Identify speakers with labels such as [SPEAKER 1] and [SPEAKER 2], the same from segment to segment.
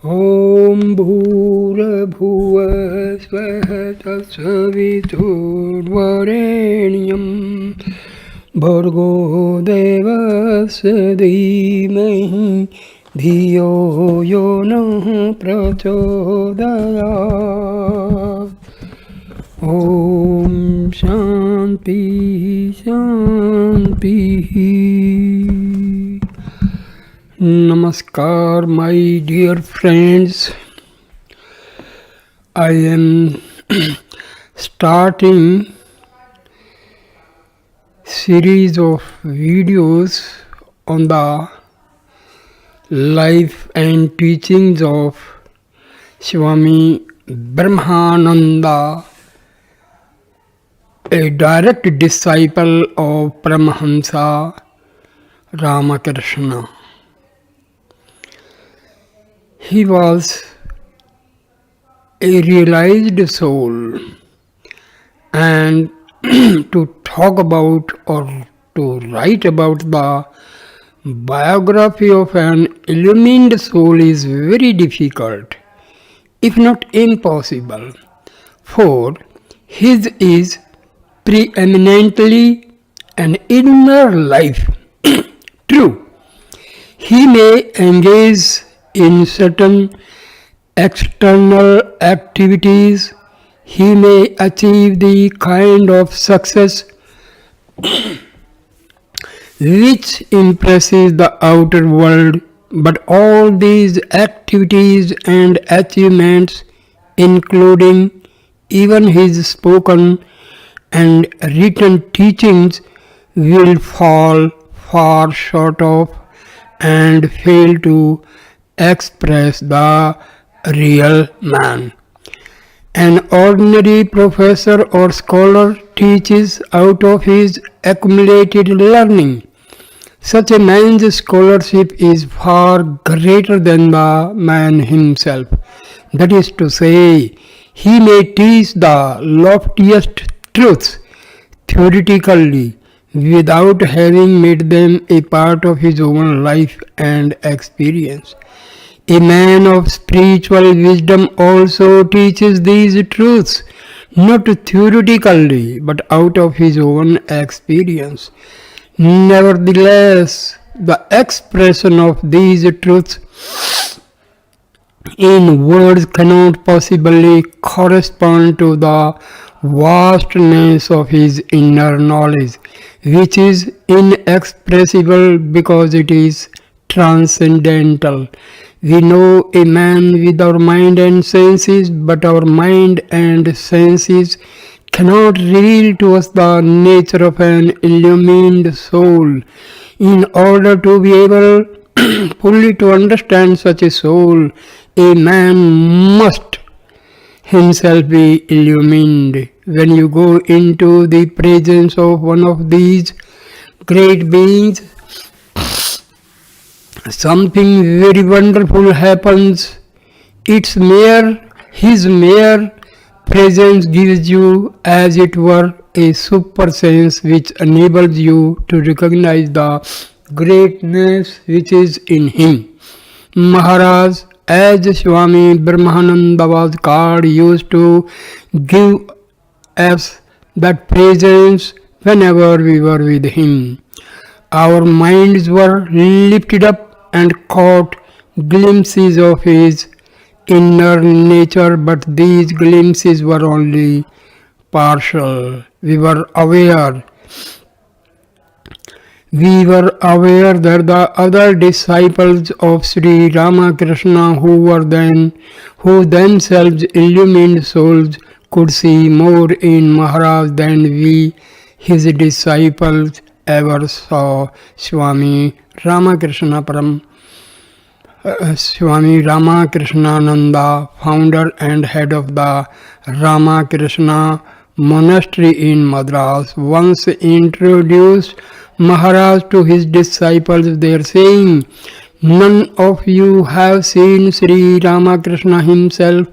[SPEAKER 1] ॐ भूर्भुवः स्वः तत्सवितुर्वरेण्यं भर्गो देवस्य धीमहि धियो यो नः प्रचोदयात्। ॐ शान्ति शान्तिः। Namaskar, my dear friends. I am starting series of videos on the life and teachings of Swami Brahmananda, a direct disciple of Paramahamsa Ramakrishna. He was a realized soul, and to talk about or to write about the biography of an illumined soul is very difficult, if not impossible, for his is preeminently an inner life. True, he may engage in certain external activities, he may achieve the kind of success which impresses the outer world, but all these activities and achievements, including even his spoken and written teachings, will fall far short of and fail to express the real man. An ordinary professor or scholar teaches out of his accumulated learning. Such a man's scholarship is far greater than the man himself. That is to say, he may teach the loftiest truths theoretically without having made them a part of his own life and experience. A man of spiritual wisdom also teaches these truths, not theoretically, but out of his own experience. Nevertheless, the expression of these truths in words cannot possibly correspond to the vastness of his inner knowledge, which is inexpressible because it is transcendental. We know a man with our mind and senses, but our mind and senses cannot reveal to us the nature of an illumined soul. In order to be able fully to understand such a soul, a man must himself be illumined. When you go into the presence of one of these great beings, something very wonderful happens. His mere presence gives you, as it were, a super sense which enables you to recognize the greatness which is in him. Maharaj, as Swami Brahmananda was called, used to give us that presence whenever we were with him. Our minds were lifted up and caught glimpses of his inner nature, but these glimpses were only partial. We were aware that the other disciples of Sri Ramakrishna who themselves illumined souls could see more in Maharaj than we, his disciples, ever saw. Swami Ramakrishnananda, founder and head of the Ramakrishna monastery in Madras, once introduced Maharaj to his disciples, there saying, "None of you have seen Sri Ramakrishna himself,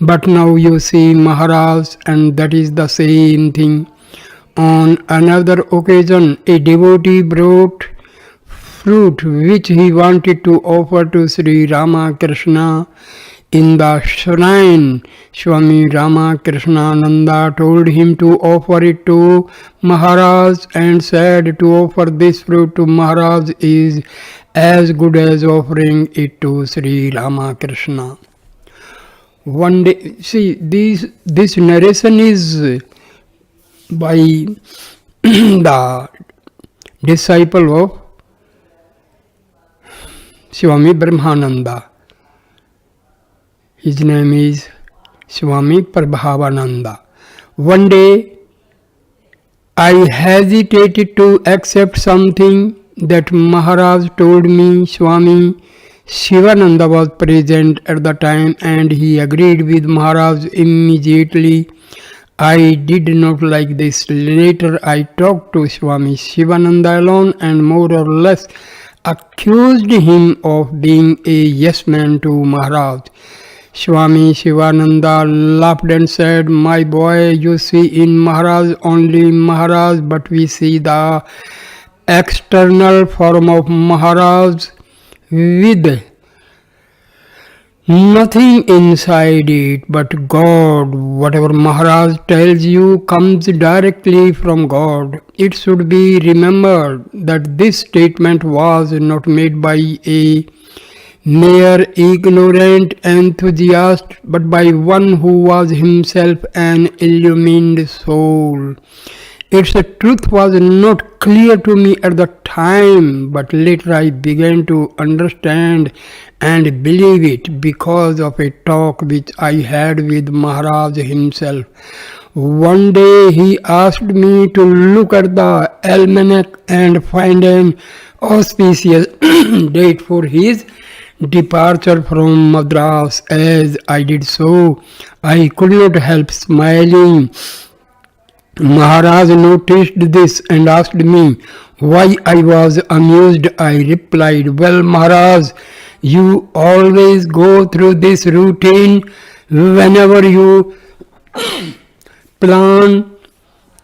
[SPEAKER 1] but now you see Maharaj, and that is the same thing." On another occasion, a devotee brought fruit which he wanted to offer to Sri Ramakrishna in the shrine. Swami Ramakrishnananda told him to offer it to Maharaj and said to offer this fruit to Maharaj is as good as offering it to Sri Ramakrishna. One day, see, this narration is by the disciple of Swami Brahmananda. His name is Swami Prabhavananda. One day, I hesitated to accept something that Maharaj told me. Swami Shivananda was present at the time and he agreed with Maharaj immediately. I did not like this. Later I talked to Swami Shivananda alone and more or less accused him of being a yes man to Maharaj. Swami Shivananda laughed and said, "My boy, you see in Maharaj only Maharaj, but we see the external form of Maharaj with nothing inside it but God. Whatever Maharaj tells you comes directly from God." It should be remembered that this statement was not made by a mere ignorant enthusiast, but by one who was himself an illumined soul. Its truth was not clear to me at the time, but later I began to understand and believe it because of a talk which I had with Maharaj himself. One day he asked me to look at the almanac and find an auspicious date for his departure from Madras. As I did so, I could not help smiling. Maharaj noticed this and asked me why I was amused. I replied, "Well, Maharaj, you always go through this routine whenever you plan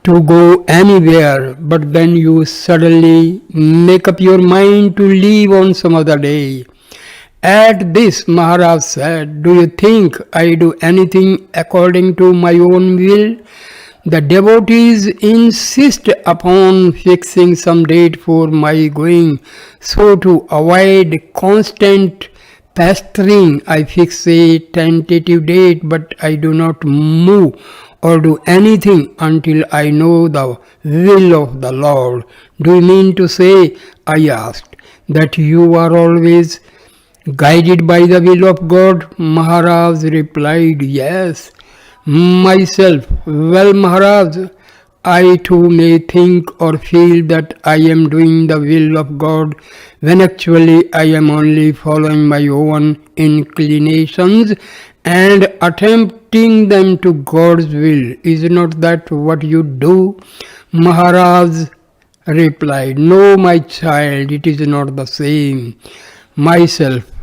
[SPEAKER 1] to go anywhere, but then you suddenly make up your mind to leave on some other day." At this, Maharaj said, "Do you think I do anything according to my own will? The devotees insist upon fixing some date for my going, so to avoid constant pestering, I fix a tentative date, but I do not move or do anything until I know the will of the Lord." "Do you mean to say," I asked, "that you are always guided by the will of God?" Maharaj replied, "Yes, myself." "Well, Maharaj, I too may think or feel that I am doing the will of God when actually I am only following my own inclinations and attempting them to God's will. Is not that what you do?" Maharaj replied, "No, my child, it is not the same." Myself: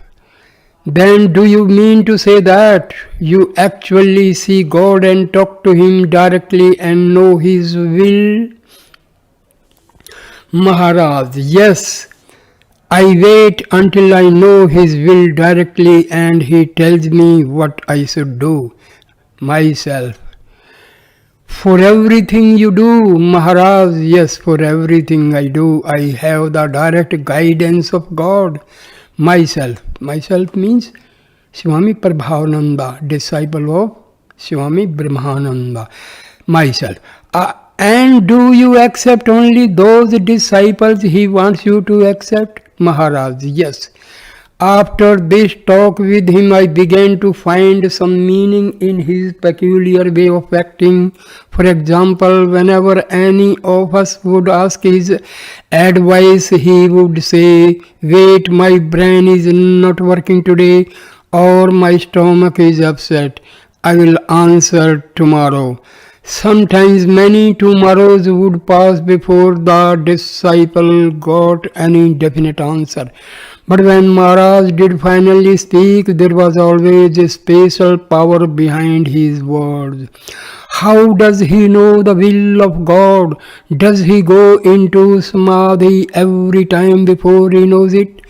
[SPEAKER 1] "Then do you mean to say that you actually see God and talk to Him directly and know His will?" Maharaj: "Yes, I wait until I know His will directly and He tells me what I should do." Myself: "For everything you do?" Maharaj: "Yes, for everything I do, I have the direct guidance of God." Myself means Swami Prabhavananda, disciple of Swami Brahmananda. Myself: "And do you accept only those disciples he wants you to accept?" Maharaj: "Yes." After this talk with him, I began to find some meaning in his peculiar way of acting. For example, whenever any of us would ask his advice, he would say, "Wait, my brain is not working today," or "My stomach is upset. I will answer tomorrow." Sometimes many tomorrows would pass before the disciple got any definite answer. But when Maharaj did finally speak, there was always a special power behind his words. How does he know the will of God? Does he go into samadhi every time before he knows it?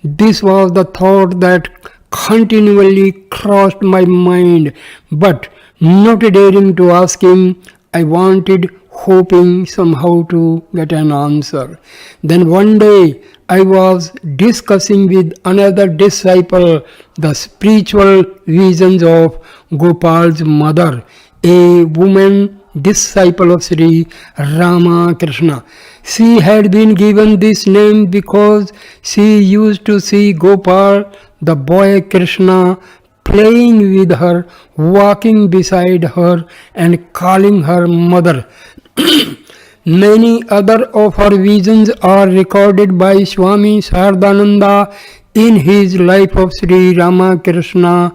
[SPEAKER 1] This was the thought that continually crossed my mind, but not daring to ask him, I wanted, hoping somehow to get an answer. Then one day I was discussing with another disciple the spiritual visions of Gopal's mother, a woman disciple of Sri Ramakrishna. She had been given this name because she used to see Gopal, the boy Krishna, playing with her, walking beside her, and calling her mother. Many other of her visions are recorded by Swami Sardananda in his Life of Sri Ramakrishna.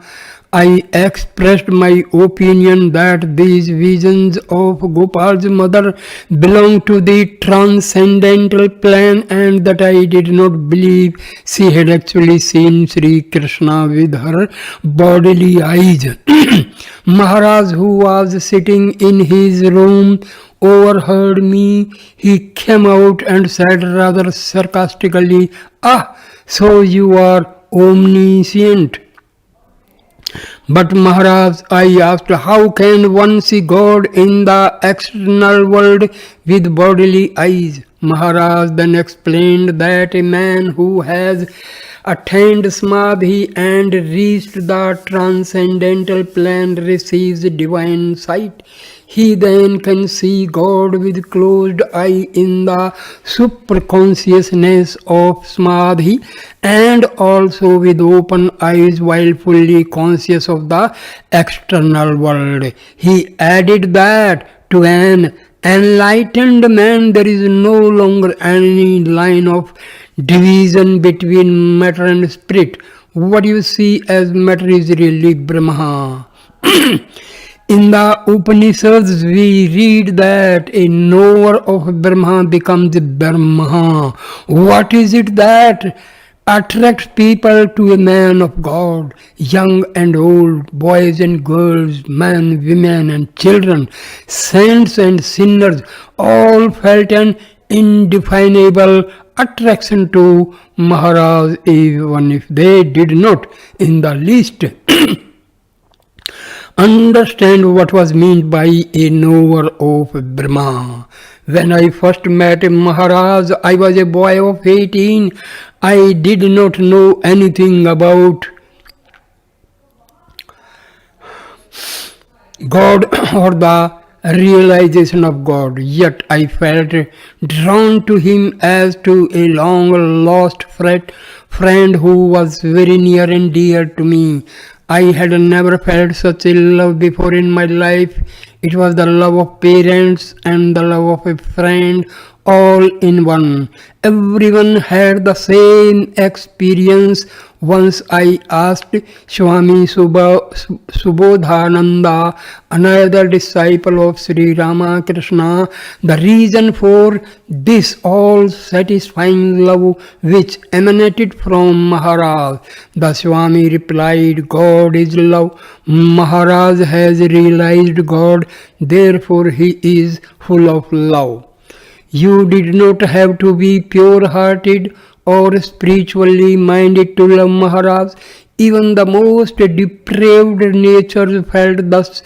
[SPEAKER 1] I expressed my opinion that these visions of Gopal's mother belong to the transcendental plane and that I did not believe she had actually seen Sri Krishna with her bodily eyes. Maharaj, who was sitting in his room, overheard me. He came out and said rather sarcastically, "Ah, so you are omniscient." But Maharaj, I asked, how can one see God in the external world with bodily eyes? Maharaj then explained that a man who has attained samadhi and reached the transcendental plane receives divine sight. He then can see God with closed eye in the superconsciousness of samadhi and also with open eyes while fully conscious of the external world. He added that to an enlightened man there is no longer any line of division between matter and spirit. What you see as matter is really Brahma. In the Upanishads, we read that a knower of Brahma becomes Brahma. What is it that attracts people to a man of God? Young and old, boys and girls, men, women, and children, saints and sinners, all felt an indefinable attraction to Maharaj, even if they did not in the least understand what was meant by a knower of Brahma. When I first met Maharaj, I was a boy of 18. I did not know anything about God or the realization of God, yet I felt drawn to him as to a long lost friend who was very near and dear to me. I had never felt such a love before in my life. It was the love of parents and the love of a friend all in one. Everyone had the same experience. Once I asked Swami Subodhananda, another disciple of Sri Ramakrishna, the reason for this all-satisfying love which emanated from Maharaj. The Swami replied, God is love. Maharaj has realized God, therefore he is full of love. You did not have to be pure-hearted or spiritually minded to love Maharaj. Even the most depraved natures felt this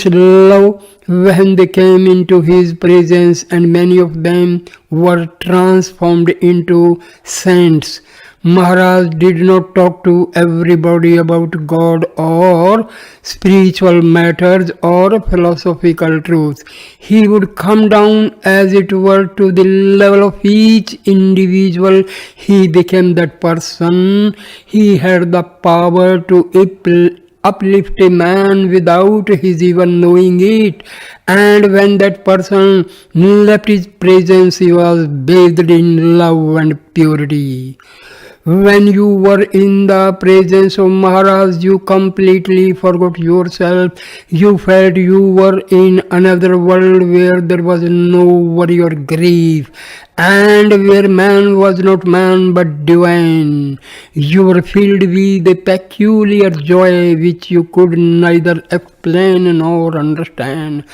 [SPEAKER 1] love when they came into his presence, and many of them were transformed into saints. Maharaj did not talk to everybody about God or spiritual matters or philosophical truths. He would come down, as it were, to the level of each individual. He became that person. He had the power to uplift a man without his even knowing it. And when that person left his presence, he was bathed in love and purity. When you were in the presence of Maharaj, you completely forgot yourself. You felt you were in another world where there was no worry or grief. and where man was not man but divine. You were filled with a peculiar joy which you could neither explain nor understand.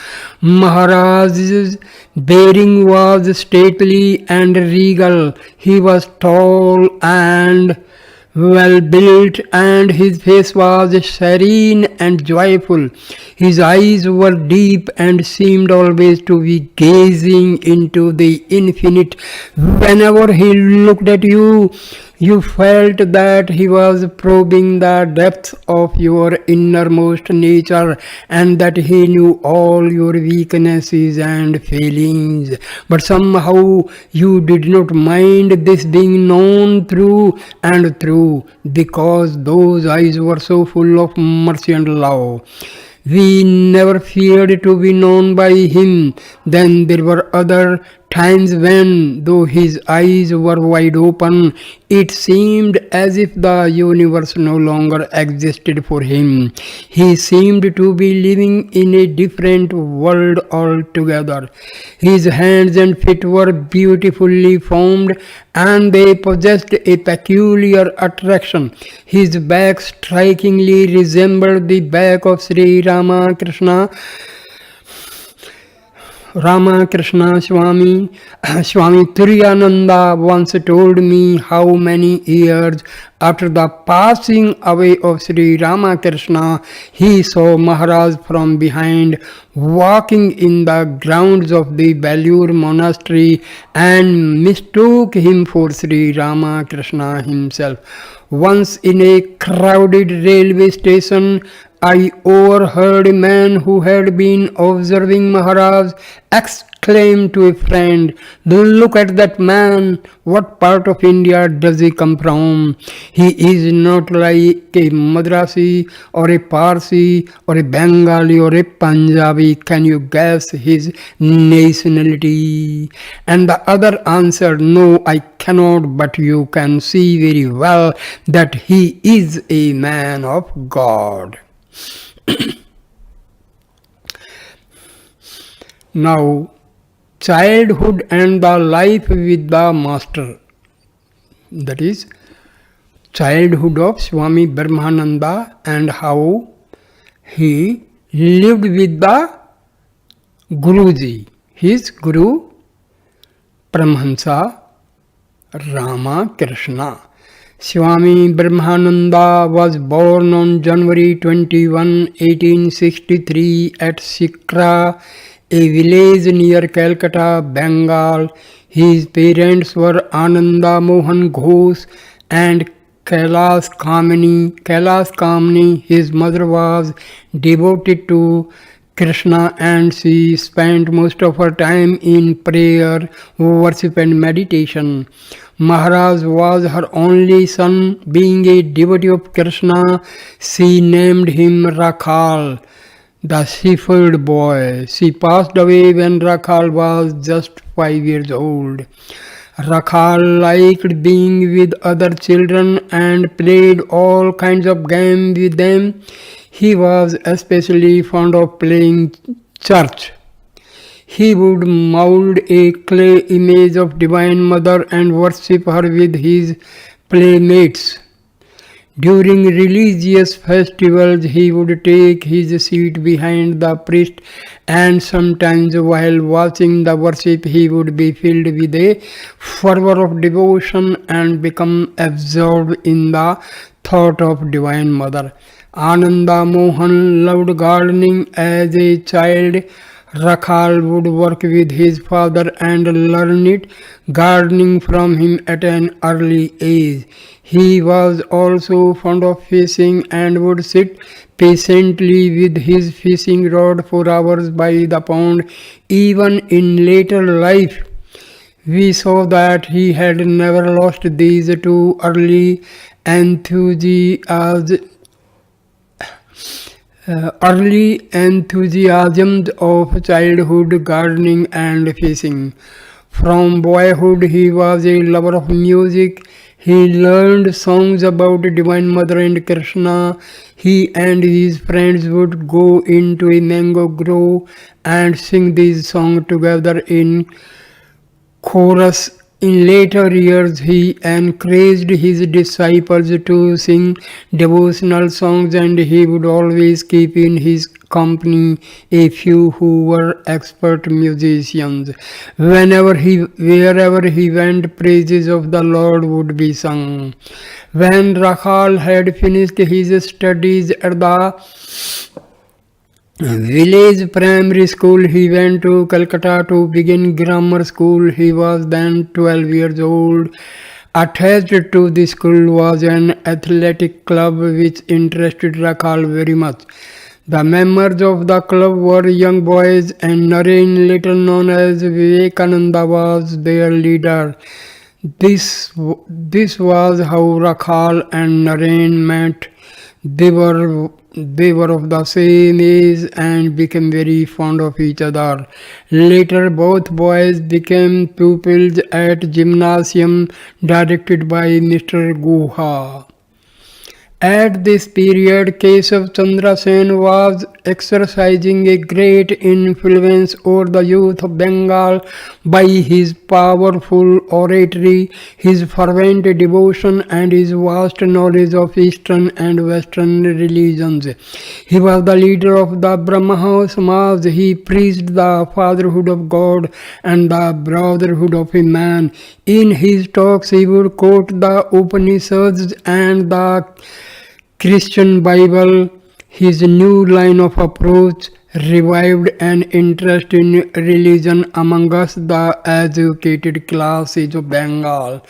[SPEAKER 1] Maharaj's bearing was stately and regal. He was tall and well built, and his face was serene and joyful. His eyes were deep and seemed always to be gazing into the infinite. Whenever he looked at you, you felt that he was probing the depths of your innermost nature and that he knew all your weaknesses and failings. But somehow you did not mind this being known through and through, because those eyes were so full of mercy and love. We never feared to be known by him. Then there were other times when, though his eyes were wide open, it seemed as if the universe no longer existed for him. He seemed to be living in a different world altogether. His hands and feet were beautifully formed, and they possessed a peculiar attraction. His back strikingly resembled the back of Sri Ramakrishna Swami. Swami Turiyananda once told me how many years after the passing away of Sri Ramakrishna, he saw Maharaj from behind walking in the grounds of the Belur monastery and mistook him for Sri Ramakrishna himself. Once in a crowded railway station, I overheard a man who had been observing Maharaj exclaim to a friend, "Look at that man! What part of India does he come from? He is not like a Madrasi or a Parsi or a Bengali or a Punjabi. Can you guess his nationality?" And the other answered, "No, I cannot, but you can see very well that he is a man of God." Now, childhood and the life with the master, that is, childhood of Swami Brahmananda and how he lived with the Guruji, his Guru Paramahansa Ramakrishna. Swami Brahmananda was born on January 21, 1863 at Sikra, a village near Calcutta, Bengal. His parents were Ananda Mohan Ghosh and Kailas Kamini. His mother was devoted to Krishna and she spent most of her time in prayer, worship and meditation. Maharaj was her only son. Being a devotee of Krishna, she named him Rakhal, the shepherd boy. She passed away when Rakhal was just 5 years old. Rakhal liked being with other children and played all kinds of games with them. He was especially fond of playing church. He would mold a clay image of Divine Mother and worship her with his playmates. During religious festivals, he would take his seat behind the priest, and sometimes while watching the worship, he would be filled with a fervor of devotion and become absorbed in the thought of Divine Mother. Ananda Mohan loved gardening as a child. Rakhal would work with his father and learn gardening from him at an early age. He was also fond of fishing and would sit patiently with his fishing rod for hours by the pond. Even in later life, we saw that he had never lost these two early enthusiasms of childhood, gardening and fishing. From boyhood he was a lover of music. He learned songs about Divine Mother and Krishna. He and his friends would go into a mango grove and sing these songs together in chorus. In later years, he encouraged his disciples to sing devotional songs, and he would always keep in his company a few who were expert musicians. Wherever he went, praises of the Lord would be sung. When Rakhal had finished his studies at the village primary school, he went to Calcutta to begin grammar school. He was then 12 years old. Attached to the school was an athletic club which interested Rakhal very much. The members of the club were young boys, and Naren, little known as Vivekananda, was their leader. This was how Rakhal and Naren met. They were of the same age and became very fond of each other. Later, both boys became pupils at gymnasium directed by Mr. Guha. At this period, Kesav Chandra Sen was exercising a great influence over the youth of Bengal by his powerful oratory, his fervent devotion, and his vast knowledge of Eastern and Western religions. He was the leader of the Brahmo Samaj. He preached the fatherhood of God and the brotherhood of a man. In his talks, he would quote the Upanishads and the Christian Bible. His new line of approach revived an interest in religion among us, the educated classes of Bengal.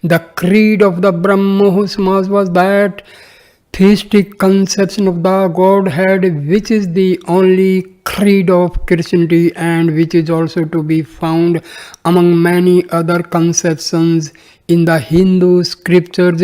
[SPEAKER 1] The creed of the Brahmo Samaj was that theistic conception of the Godhead, which is the only creed of Christianity and which is also to be found among many other conceptions in the Hindu scriptures.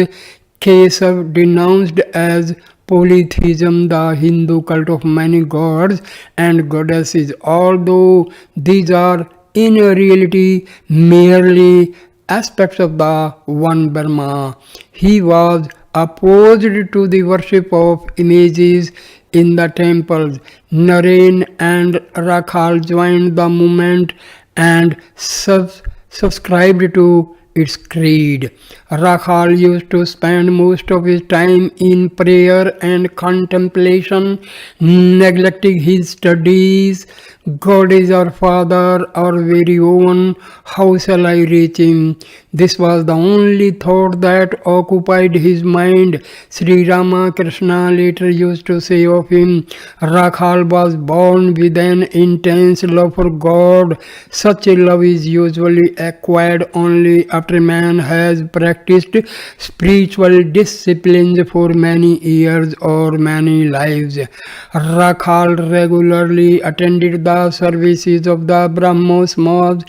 [SPEAKER 1] Kesav denounced as polytheism, the Hindu cult of many gods and goddesses, although these are in reality merely aspects of the one Brahma. He was opposed to the worship of images in the temples. Naren and Rakhal joined the movement and subscribed to its creed. Rakhal used to spend most of his time in prayer and contemplation, neglecting his studies. God is our Father, our very own. How shall I reach Him? This was the only thought that occupied his mind. Sri Ramakrishna later used to say of him, Rakhal was born with an intense love for God. Such a love is usually acquired only after a man has practiced spiritual disciplines for many years or many lives. Rakhal regularly attended the services of the Brahmo Samaj.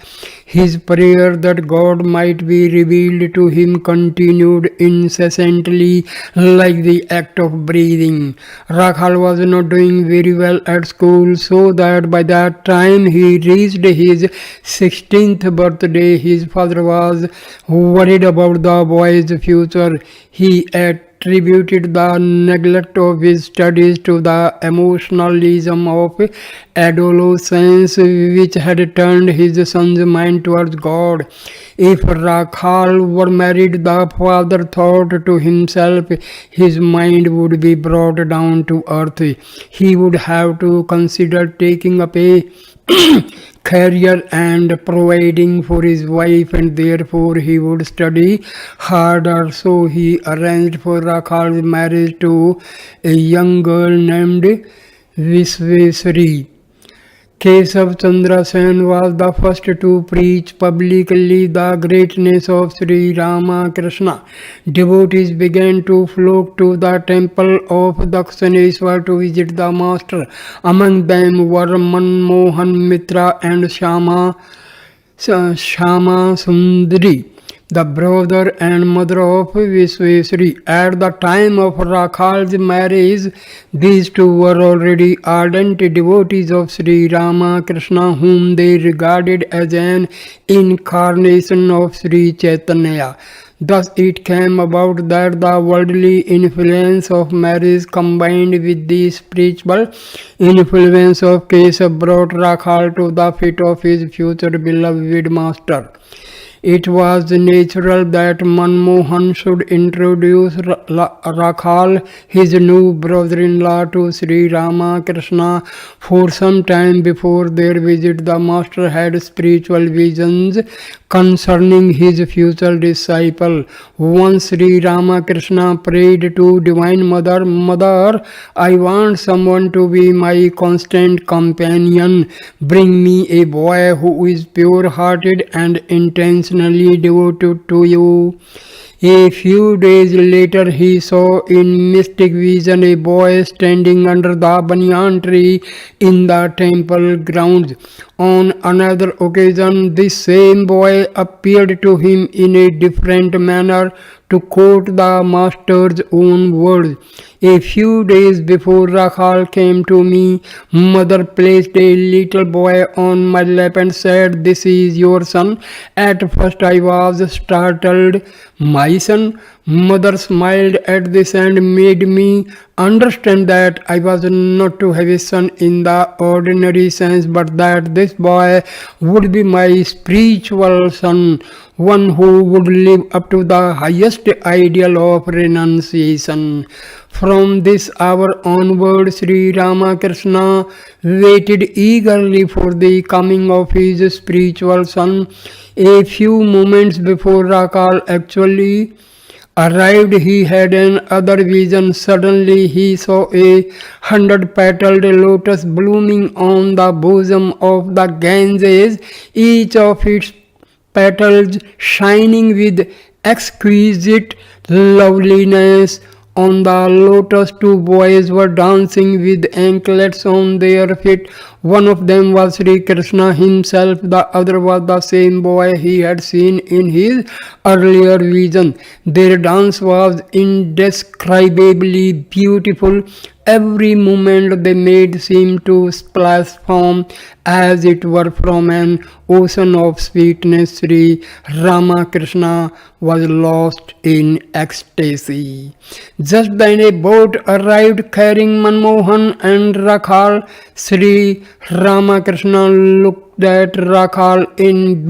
[SPEAKER 1] His prayer that God might be revealed to him continued incessantly like the act of breathing. Rakhal was not doing very well at school, so that by that time he reached his 16th birthday, his father was worried about the boy's future. He attributed the neglect of his studies to the emotionalism of adolescence, which had turned his son's mind towards God. If Rakhal were married, the father thought to himself, his mind would be brought down to earth. He would have to consider taking up a career and providing for his wife, and therefore he would study harder. So he arranged for Rakhal's marriage to a young girl named Visveswari. Kesav Chandra Sen was the first to preach publicly the greatness of Sri Ramakrishna. Devotees began to flock to the temple of Dakshineshwar to visit the master. Among them were Manmohan Mitra and Shama Sundari, the brother and mother of Visveswari. At the time of Rakhal's marriage, these two were already ardent devotees of Sri Ramakrishna, whom they regarded as an incarnation of Sri Chaitanya. Thus it came about that the worldly influence of marriage combined with the spiritual influence of Keshav brought Rakhal to the feet of his future beloved master. It was natural that Manmohan should introduce Rakhal, his new brother-in-law, to Sri Ramakrishna. For some time before their visit, the master had spiritual visions concerning his future disciple. Once Sri Ramakrishna prayed to Divine Mother, Mother, I want someone to be my constant companion. Bring me a boy who is pure-hearted and intentionally devoted to you. A few days later, he saw in mystic vision a boy standing under the banyan tree in the temple grounds. On another occasion, this same boy appeared to him in a different manner, to quote the master's own words. A few days before Rakhal came to me, mother placed a little boy on my lap and said, "This is your son." At first I was startled. My son? Mother smiled at this and made me understand that I was not to have a son in the ordinary sense, but that this boy would be my spiritual son, one who would live up to the highest ideal of renunciation. From this hour onward, Sri Ramakrishna waited eagerly for the coming of his spiritual son. A few moments before Rakhal actually arrived, he had another vision. Suddenly he saw a 100-petaled lotus blooming on the bosom of the Ganges, each of its petals shining with exquisite loveliness. On the lotus, two boys were dancing with anklets on their feet. One of them was Sri Krishna himself, the other was the same boy he had seen in his earlier vision. Their dance was indescribably beautiful. Every movement they made seemed to splash foam, as it were from an ocean of sweetness. Sri Ramakrishna was lost in ecstasy. Just then a boat arrived carrying Manmohan and Rakhal. Sri Ramakrishna looked at Rakhal in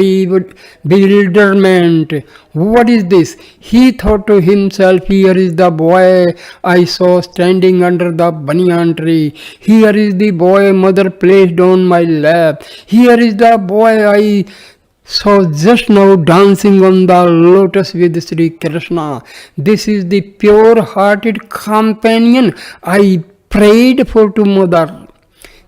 [SPEAKER 1] bewilderment. What is this? He thought to himself, here is the boy I saw standing under the banyan tree. Here is the boy mother placed on my lap. Here is the boy I saw just now dancing on the lotus with Sri Krishna. This is the pure-hearted companion I prayed for to mother.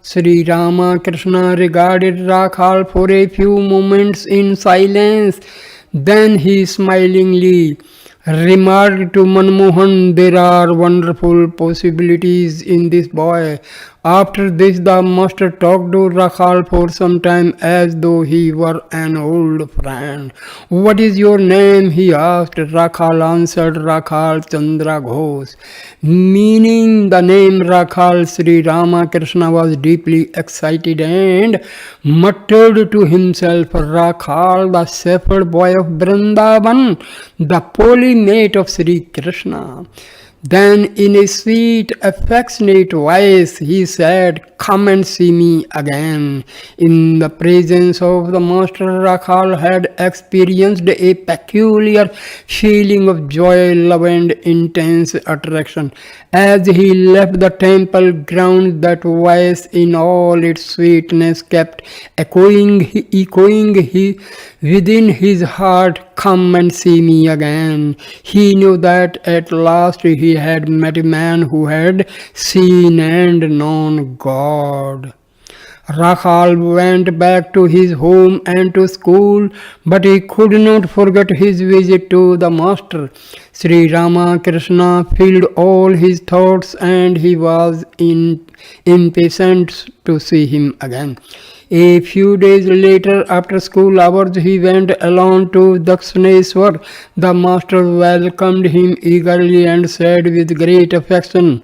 [SPEAKER 1] Sri Ramakrishna regarded Rakhal for a few moments in silence. Then he smilingly remarked to Manmohan, there are wonderful possibilities in this boy. After this, the master talked to Rakhal for some time as though he were an old friend. What is your name? He asked. Rakhal answered, Rakhal Chandra Ghosh. Meaning the name Rakhal. Sri Ramakrishna was deeply excited and muttered to himself, Rakhal, the shepherd boy of Vrindavan, the polymate of Sri Krishna. Then in a sweet, affectionate voice, he said, come and see me again. In the presence of the master, Rakhal had experienced a peculiar feeling of joy, love and intense attraction. As he left the temple grounds, that voice in all its sweetness kept echoing within his heart, come and see me again. He knew that at last he had met a man who had seen and known God. Rakhal went back to his home and to school, but he could not forget his visit to the master. Sri Ramakrishna filled all his thoughts and he was impatient to see him again. A few days later, after school hours, he went alone to Dakshineswar. The master welcomed him eagerly and said with great affection,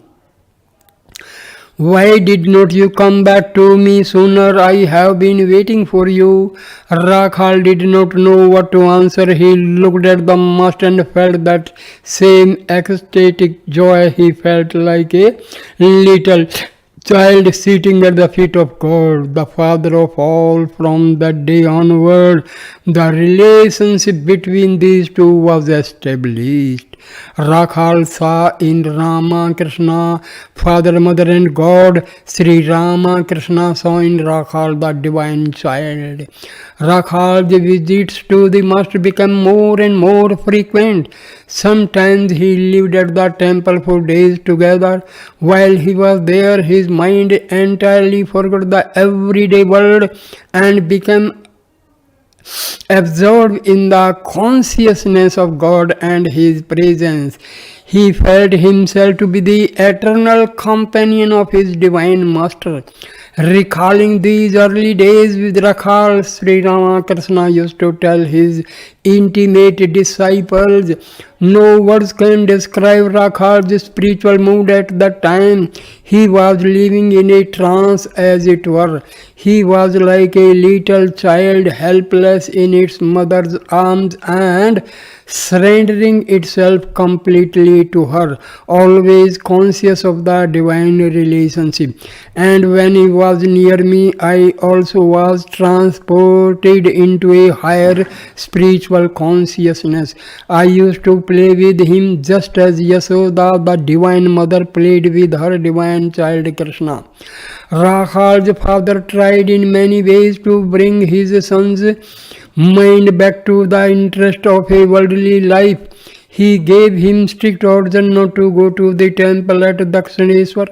[SPEAKER 1] Why did not you come back to me sooner? I have been waiting for you. Rakhal did not know what to answer. He looked at the master and felt that same ecstatic joy he felt like a little child sitting at the feet of God, the Father of all. From that day onward, the relationship between these two was established. Rakhal saw in Rama Krishna Father, Mother and God. Sri Rama Krishna saw in Rakhal the divine child. Rakhal's visits to the master became more and more frequent. Sometimes he lived at the temple for days together. While he was there, his mind entirely forgot the everyday world and became absorbed in the consciousness of God and His presence. He felt himself to be the eternal companion of his divine master. Recalling these early days with Rakhal, Sri Ramakrishna used to tell his intimate disciples, no words can describe Rakhal's spiritual mood at that time. He was living in a trance, as it were. He was like a little child, helpless in its mother's arms and surrendering itself completely to her, always conscious of the divine relationship. And when he was near me, I also was transported into a higher spiritual consciousness. I used to play with him just as Yasoda, the divine mother, played with her divine child Krishna. Rakhal's father tried in many ways to bring his son's mind back to the interest of a worldly life. He gave him strict orders not to go to the temple at Dakshineswar.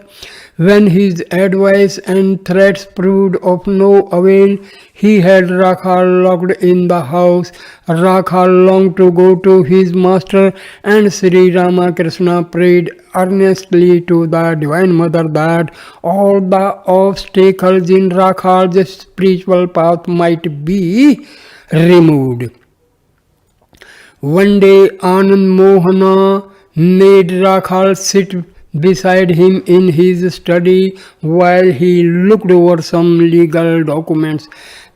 [SPEAKER 1] When his advice and threats proved of no avail, he had Rakhal locked in the house. Rakhal longed to go to his master, and Sri Ramakrishna prayed earnestly to the Divine Mother that all the obstacles in Rakhal's spiritual path might be removed. One day Anand Mohana made Rakhal sit beside him in his study while he looked over some legal documents.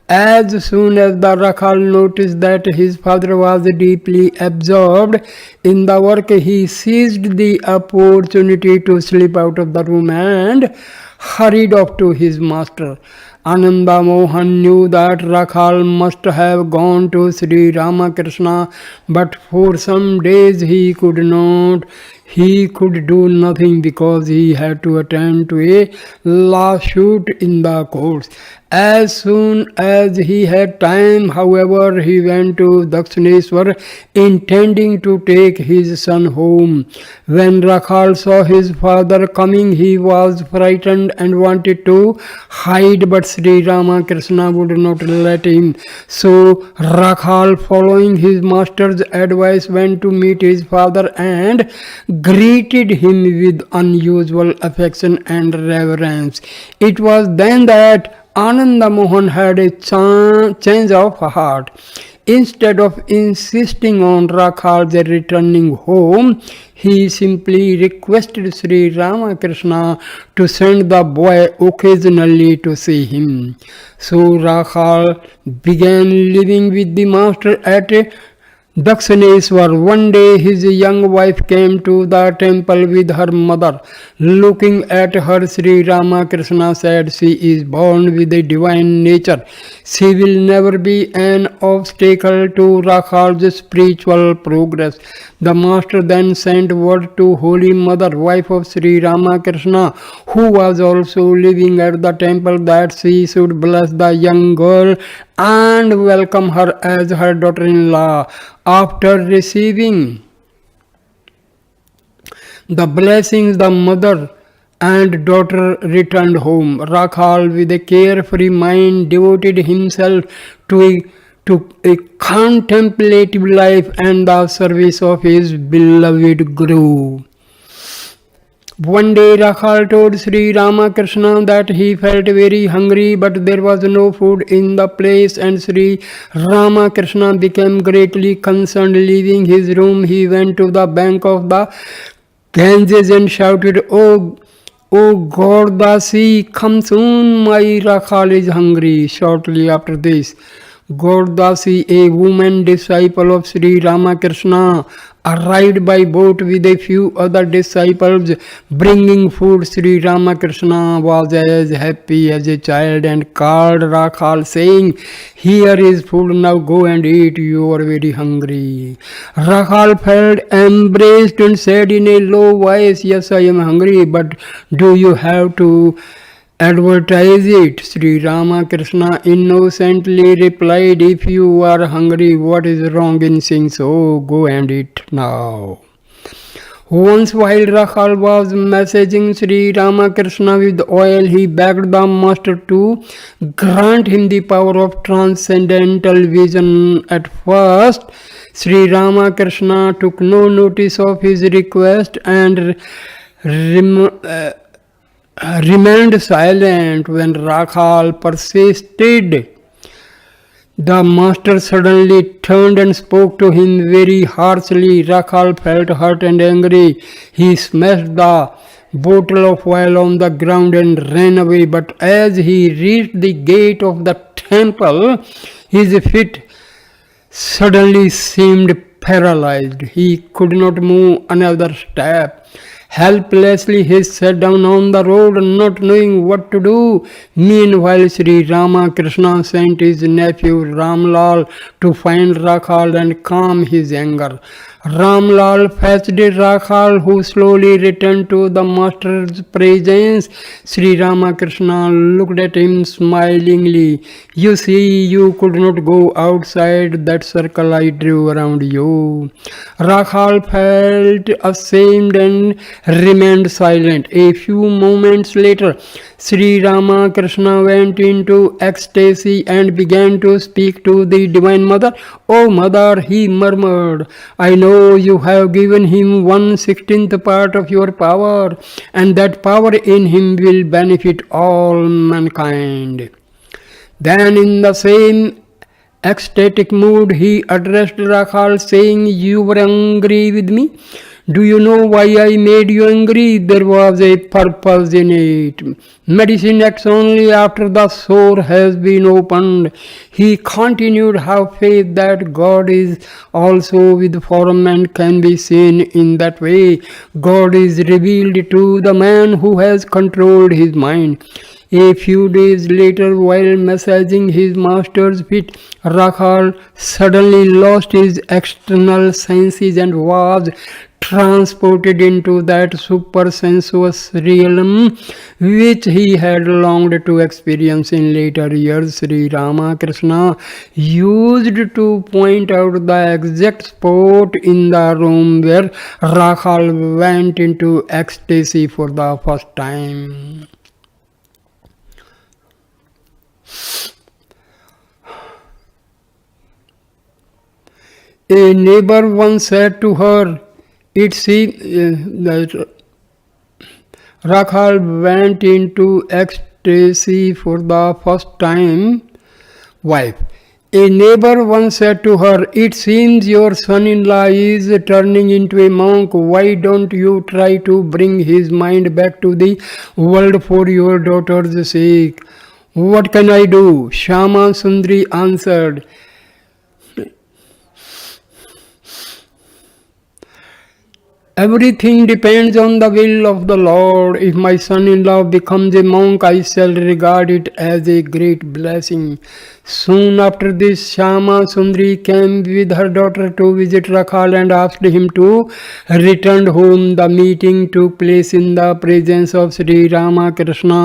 [SPEAKER 1] As soon as the Rakhal noticed that his father was deeply absorbed in the work, he seized the opportunity to slip out of the room and hurried off to his master. Ananda Mohan knew that Rakhal must have gone to Sri Ramakrishna, but for some days he could not. He could do nothing because he had to attend to a lawsuit in the courts. As soon as he had time, however, he went to Dakshineswar intending to take his son home. When Rakhal saw his father coming, he was frightened and wanted to hide, but Sri Ramakrishna would not let him. So Rakhal, following his master's advice, went to meet his father and greeted him with unusual affection and reverence. It was then that Ananda Mohan had a change of heart. Instead of insisting on Rakhal's returning home, he simply requested Sri Ramakrishna to send the boy occasionally to see him. So Rakhal began living with the master at Dakshineswar. One day his young wife came to the temple with her mother. Looking at her, Sri Ramakrishna said, she is born with a divine nature. She will never be an obstacle to Rakhal's spiritual progress. The master then sent word to Holy Mother, wife of Sri Ramakrishna, who was also living at the temple, that she should bless the young girl and welcome her as her daughter-in-law. After receiving the blessings, the mother and daughter returned home. Rakhal, with a carefree mind, devoted himself to a contemplative life and the service of his beloved Guru. One day Rakhal told Sri Ramakrishna that he felt very hungry, but there was no food in the place, and Sri Ramakrishna became greatly concerned. Leaving his room, he went to the bank of the Ganges and shouted, "Oh O Gordasi, come soon, my Rakhal is hungry. Shortly after this, Gordasi, a woman disciple of Sri Ramakrishna, arrived by boat with a few other disciples bringing food. Sri Ramakrishna was as happy as a child and called Rakhal, saying, "Here is food, now go and eat, you are very hungry." Rakhal felt embraced and said in a low voice, "Yes, I am hungry, but do you have to advertise it?" Sri Ramakrishna innocently replied, "If you are hungry, what is wrong in saying so? Go and eat now." Once while Rakhal was messaging Sri Ramakrishna with oil, he begged the master to grant him the power of transcendental vision. At first, Sri Ramakrishna took no notice of his request and remained silent. When Rakhal persisted, the master suddenly turned and spoke to him very harshly. Rakhal felt hurt and angry. He smashed the bottle of oil on the ground and ran away. But as he reached the gate of the temple, his feet suddenly seemed paralyzed. He could not move another step. Helplessly he sat down on the road, not knowing what to do. Meanwhile, Sri Ramakrishna sent his nephew Ramlal to find Rakhal and calm his anger. Ramlal fetched Rakhal, who slowly returned to the master's presence. Sri Ramakrishna looked at him smilingly. "You see, you could not go outside that circle I drew around you." Rakhal felt ashamed and remained silent. A few moments later, Sri Ramakrishna went into ecstasy and began to speak to the Divine Mother. "Oh Mother," he murmured, "I know you have given him 1/16th part of your power, and that power in him will benefit all mankind." Then in the same ecstatic mood, he addressed Rakhal, saying, "You were angry with me. Do you know why I made you angry? There was a purpose in it. Medicine acts only after the sore has been opened." He continued, "Have faith that God is also with form and can be seen in that way. God is revealed to the man who has controlled his mind." A few days later, while massaging his master's feet, Rakhal suddenly lost his external senses and was transported into that supersensuous realm which he had longed to experience in later years. Sri Ramakrishna used to point out the exact spot in the room where Rakhal went into ecstasy for the first time. A neighbor once said to her, "It seems that Rakhal went into ecstasy for the first time." Wife. A neighbor once said to her, "It seems your son-in-law is turning into a monk. Why don't you try to bring his mind back to the world for your daughter's sake?" "What can I do?" Shama Sundari answered. "Everything depends on the will of the Lord. If my son-in-law becomes a monk, I shall regard it as a great blessing." Soon after this, Shama Sundari came with her daughter to visit Rakhal and asked him to return home. The meeting took place in the presence of Sri Ramakrishna,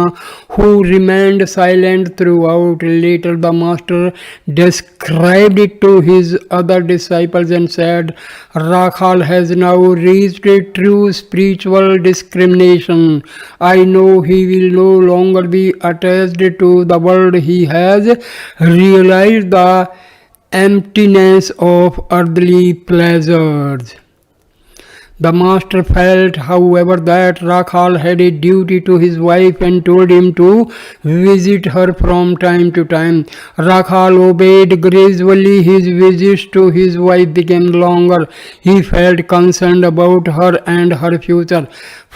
[SPEAKER 1] who remained silent throughout. Later, the master described it to his other disciples and said, "Rakhal has now reached a true spiritual discrimination. I know he will no longer be attached to the world. He has realized the emptiness of earthly pleasures." The master felt, however, that Rakhal had a duty to his wife and told him to visit her from time to time. Rakhal obeyed. Gradually, his visits to his wife became longer. He felt concerned about her and her future.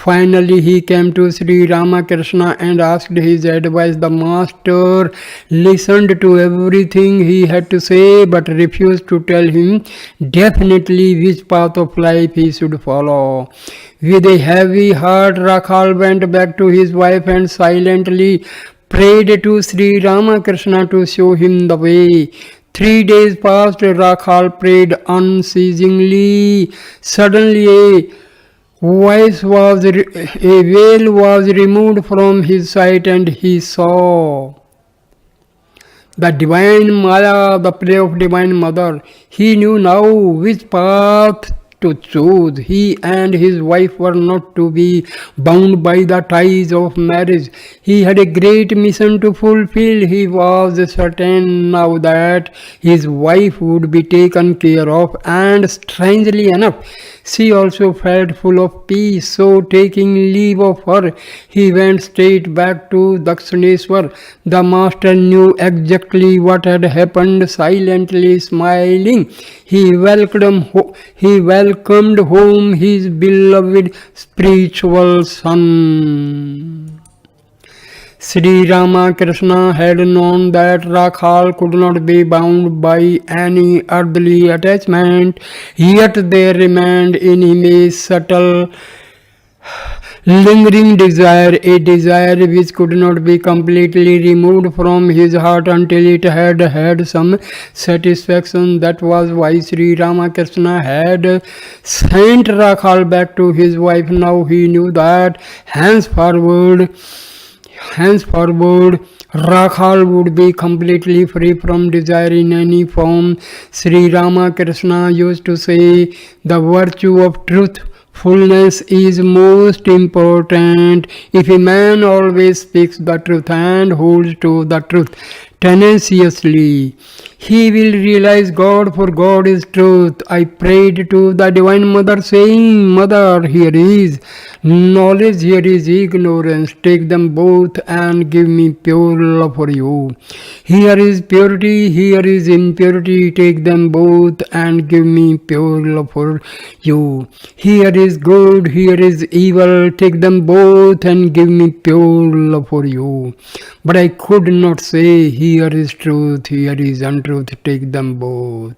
[SPEAKER 1] Finally, he came to Sri Ramakrishna and asked his advice. The master listened to everything he had to say but refused to tell him definitely which path of life he should follow. With a heavy heart, Rakhal went back to his wife and silently prayed to Sri Ramakrishna to show him the way. 3 days passed, Rakhal prayed unceasingly. Suddenly, a veil was removed from his sight and he saw the divine Maya, the play of divine mother. He knew now which path to choose. He and his wife were not to be bound by the ties of marriage. He had a great mission to fulfill. He was certain now that his wife would be taken care of, and strangely enough, she also felt full of peace. So, taking leave of her, he went straight back to Dakshineshwar. The master knew exactly what had happened. Silently smiling, he welcomed home his beloved spiritual son. Sri Ramakrishna had known that Rakhal could not be bound by any earthly attachment, yet there remained in him a subtle, lingering desire, a desire which could not be completely removed from his heart until it had had some satisfaction. That was why Sri Ramakrishna had sent Rakhal back to his wife. Now he knew that henceforward, Rakhal would be completely free from desire in any form. Sri Ramakrishna used to say, the virtue of truthfulness is most important. If a man always speaks the truth and holds to the truth tenaciously, he will realize God, for God is truth. I prayed to the Divine Mother saying, Mother, here is knowledge, here is ignorance. Take them both and give me pure love for you. Here is purity, here is impurity. Take them both and give me pure love for you. Here is good, here is evil. Take them both and give me pure love for you. But I could not say, here is truth, here is untruth. Take them both.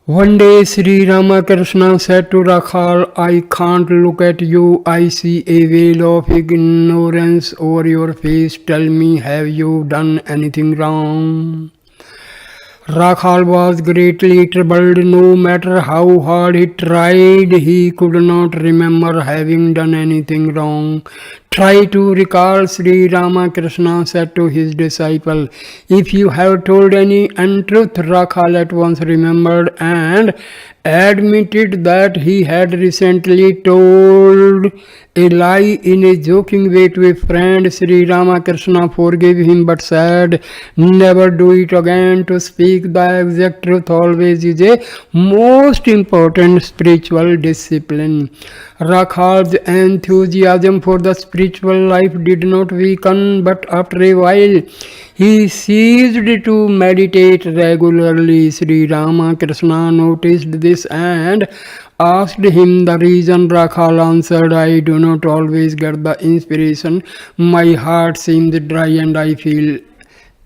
[SPEAKER 1] One day Sri Ramakrishna said to Rakhal, I can't look at you. I see a veil of ignorance over your face. Tell me, have you done anything wrong? Rakhal was greatly troubled. No matter how hard he tried, he could not remember having done anything wrong. Try to recall, Sri Ramakrishna said to his disciple. If you have told any untruth, Rakhal at once remembered and admitted that he had recently told a lie in a joking way to a friend. Sri Ramakrishna forgave him but said, never do it again. To speak the exact truth always is a most important spiritual discipline. Rakhal's enthusiasm for the spiritual life did not weaken, but after a while he ceased to meditate regularly. Sri Ramakrishna noticed this and asked him the reason. Rakhal answered, I do not always get the inspiration. My heart seems dry and I feel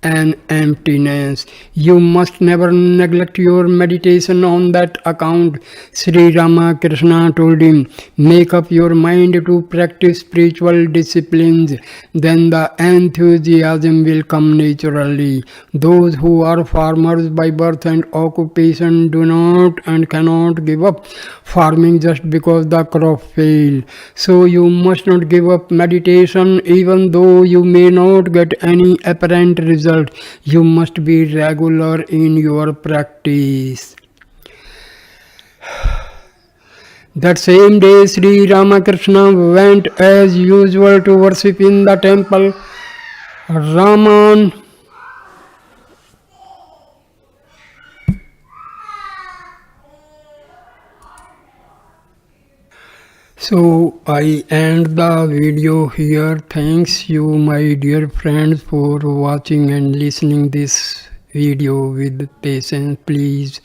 [SPEAKER 1] an emptiness. You must never neglect your meditation on that account. Sri Ramakrishna told him, make up your mind to practice spiritual disciplines, then the enthusiasm will come naturally. Those who are farmers by birth and occupation do not and cannot give up farming just because the crop failed. So you must not give up meditation even though you may not get any apparent result. You must be regular in your practice. That same day, Sri Ramakrishna went as usual to worship in the temple. Raman So I end the video here. Thanks you my dear friends for watching and listening this video with patience. Please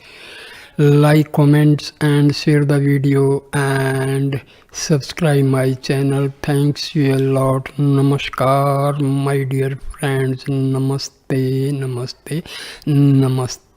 [SPEAKER 1] like, comments and share the video and subscribe my channel. Thanks you a lot. Namaskar my dear friends. Namaste, namaste, namaste.